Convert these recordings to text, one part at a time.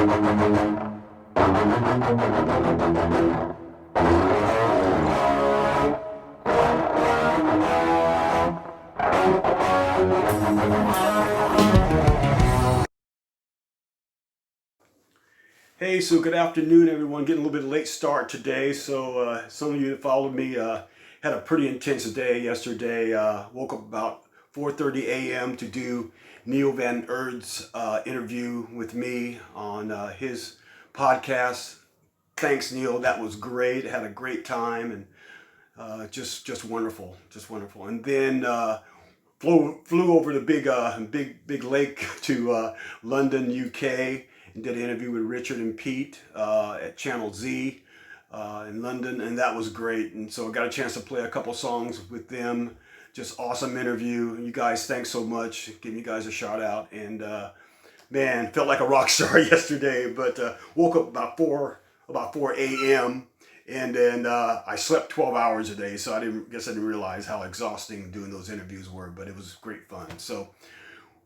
Hey, so good afternoon, everyone. Getting a little bit late start today. So some of you that followed me had a pretty intense day yesterday. Woke up about 4:30 a.m. to do Neil Van Erd's interview with me on his podcast. Thanks, Neil. That was great. Had a great time and just wonderful, just wonderful. And then flew over the big lake to London, UK, and did an interview with Richard and Pete at Channel Z in London, and that was great. And so I got a chance to play a couple songs with them. Just awesome interview. You guys, thanks so much. Giving you guys a shout out. And man, felt like a rock star yesterday. But woke up about 4 a.m. And then I slept 12 hours a day, so I didn't realize how exhausting doing those interviews were, but it was great fun. So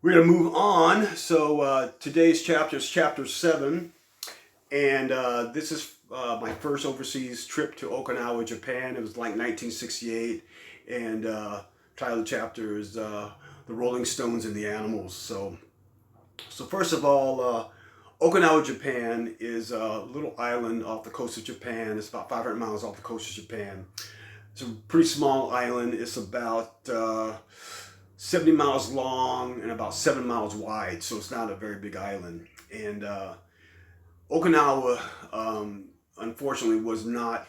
we're gonna move on. So today's chapter is chapter 7, and this is my first overseas trip to Okinawa, Japan. It was like 1968, and title of the chapter is the Rolling Stones and the Animals. So first of all, Okinawa, Japan is a little island off the coast of Japan. It's about 500 miles off the coast of Japan. It's a pretty small island. It's about 70 miles long and about 7 miles wide, so it's not a very big island. And Okinawa, unfortunately, was not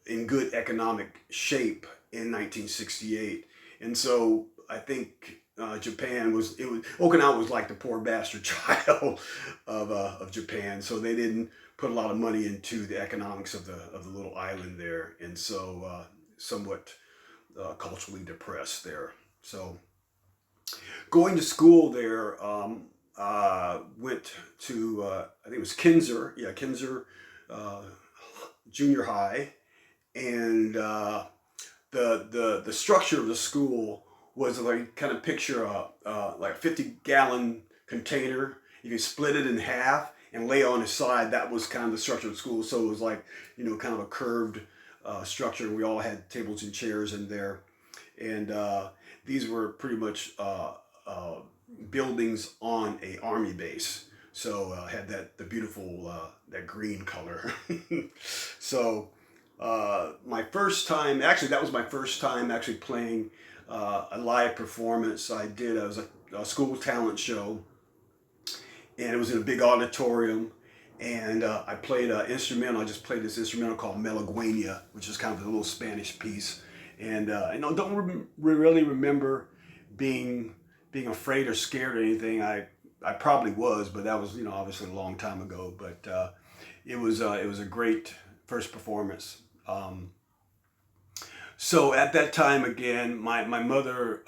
in good economic shape in 1968. And so I think Okinawa was like the poor bastard child of Japan. So they didn't put a lot of money into the economics of the little island there, and so somewhat culturally depressed there. So going to school there, went to I think it was Kinzer Junior High, and the structure of the school was like, kind of picture like a 50-gallon container. You can split it in half and lay on its side. That was kind of the structure of the school. So it was like, kind of a curved structure. We all had tables and chairs in there, and these were pretty much buildings on a army base. So had the beautiful that green color. So my first time, actually, that was my first time actually playing a live performance. It was a school talent show, and it was in a big auditorium, and I played an instrumental. I just played this instrumental called Malagueña, which is kind of a little Spanish piece. And I don't really remember being afraid or scared or anything. I probably was, but that was obviously a long time ago. But it was a great first performance. So at that time, again, my mother,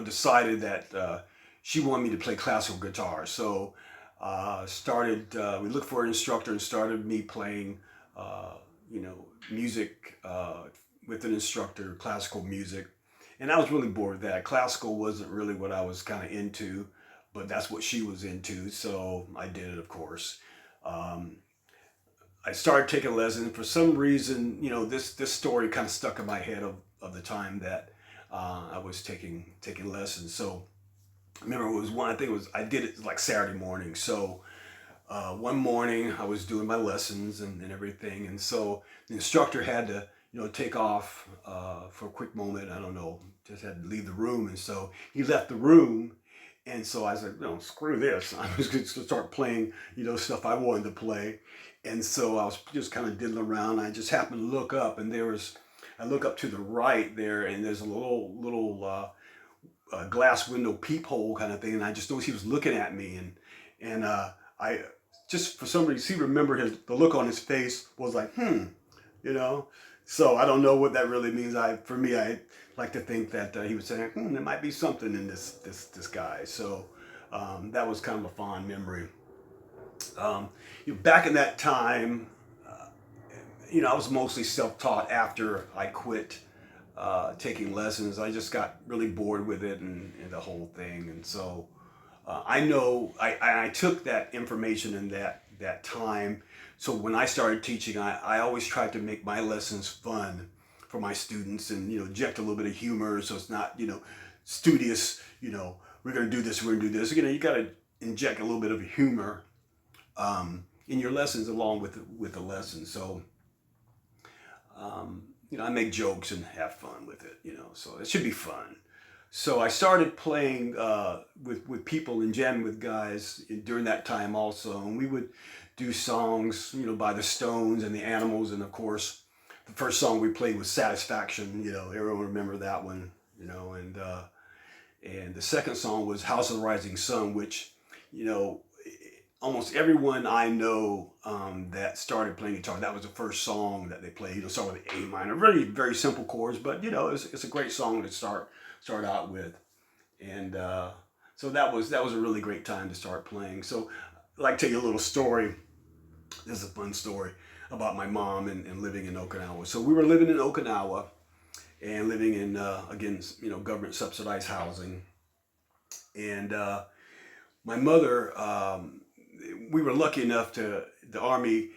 decided that she wanted me to play classical guitar. So we looked for an instructor and started me playing, music with an instructor, classical music. And I was really bored with that. Classical wasn't really what I was kind of into, but that's what she was into. So I did it, of course. I started taking lessons. For some reason, this story kind of stuck in my head of the time that I was taking lessons. So I remember I did it like Saturday morning. So one morning I was doing my lessons and everything. And so the instructor had to, take off for a quick moment. I don't know, just had to leave the room. And so he left the room. And so I said, no, screw this. I'm just going to start playing, stuff I wanted to play. And so I was just kind of diddling around. I just happened to look up, and I look up to the right there, and there's a little glass window peephole kind of thing. And I just noticed he was looking at me, and I just, for some reason, he remembered the look on his face was like, So I don't know what that really means. For me, I like to think that he was saying, there might be something in this guy. So that was kind of a fond memory. Back in that time, I was mostly self-taught after I quit taking lessons. I just got really bored with it and the whole thing. And so I know I took that information and that time. So when I started teaching, I always tried to make my lessons fun for my students, and inject a little bit of humor, so it's not studious. We're gonna do this, we're gonna do this. You gotta inject a little bit of humor in your lessons along with the lesson. So I make jokes and have fun with it. So it should be fun. So I started playing with people and jamming with guys during that time also, and we would do songs, by the Stones and the Animals, and of course, the first song we played was "Satisfaction." Everyone remember that one. And the second song was "House of the Rising Sun," which, almost everyone I know that started playing guitar, that was the first song that they played. Start with A minor, really very simple chords, but it's a great song to start out with. And so that was a really great time to start playing. So I'd like to tell you a little story. This is a fun story about my mom and living in Okinawa. So we were living in Okinawa and living in again, government subsidized housing. And my mother, we were lucky enough to the Army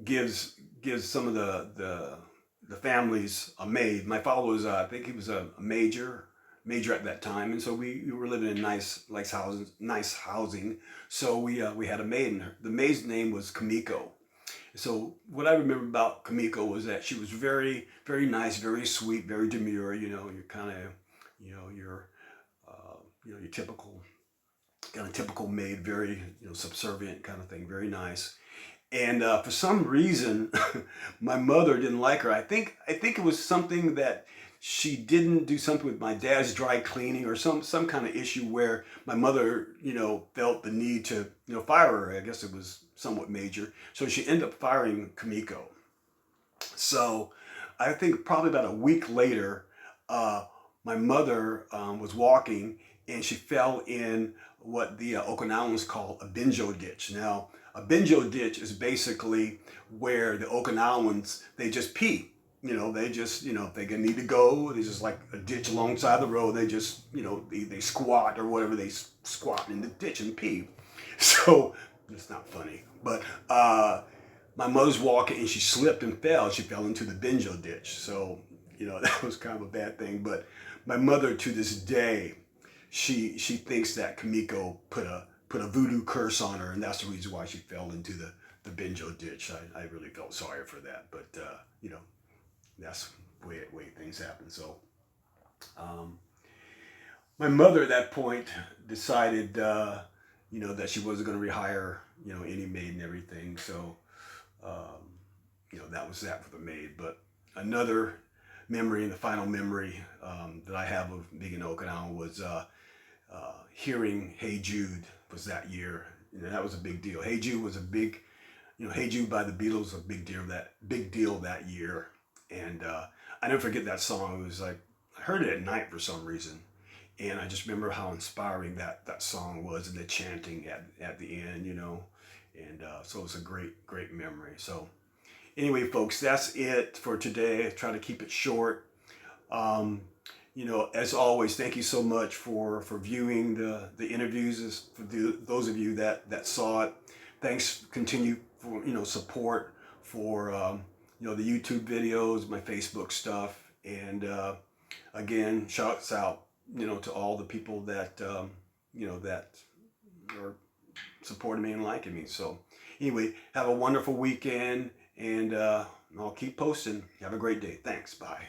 gives some of the families a maid. My father was I think he was a major at that time, and so we were living in nice housing. So we had a maid, and the maid's name was Kamiko. So what I remember about Kamiko was that she was very, very nice, very sweet, very demure. You're kind of, your your typical maid, very subservient kind of thing, very nice. And for some reason, my mother didn't like her. I think it was something that she didn't do something with my dad's dry cleaning, or some kind of issue where my mother, felt the need to, fire her. I guess it was somewhat major. So she ended up firing Kamiko. So I think probably about a week later, my mother was walking and she fell in what the Okinawans call a benjo ditch. Now, a benjo ditch is basically where the Okinawans, they just pee. They just, if they need to go, they just like a ditch alongside the road. They just, they squat or whatever, they squat in the ditch and pee. So it's not funny, but my mother's walking and she slipped and fell. She fell into the benjo ditch. So, that was kind of a bad thing. But my mother, to this day, she thinks that Kamiko put a voodoo curse on her, and that's the reason why she fell into the benjo ditch. I really felt sorry for that, but that's the way things happen. So my mother at that point decided that she wasn't going to rehire any maid and everything. So that was that for the maid. But another memory, and the final memory that I have of being in Okinawa was hearing "Hey Jude" was that year. That was a big deal. "Hey Jude" was a big, "Hey Jude" by the Beatles was a big deal that year. And I never forget that song. It was like, I heard it at night for some reason. And I just remember how inspiring that song was, and the chanting at the end, And so it was a great memory. So anyway, folks, that's it for today. I try to keep it short. As always, thank you so much for viewing the interviews. For those of you that saw it, thanks. Continue for support for the YouTube videos, my Facebook stuff, and again, shouts out to all the people that that are supporting me and liking me. So anyway, have a wonderful weekend, and I'll keep posting. Have a great day. Thanks. Bye.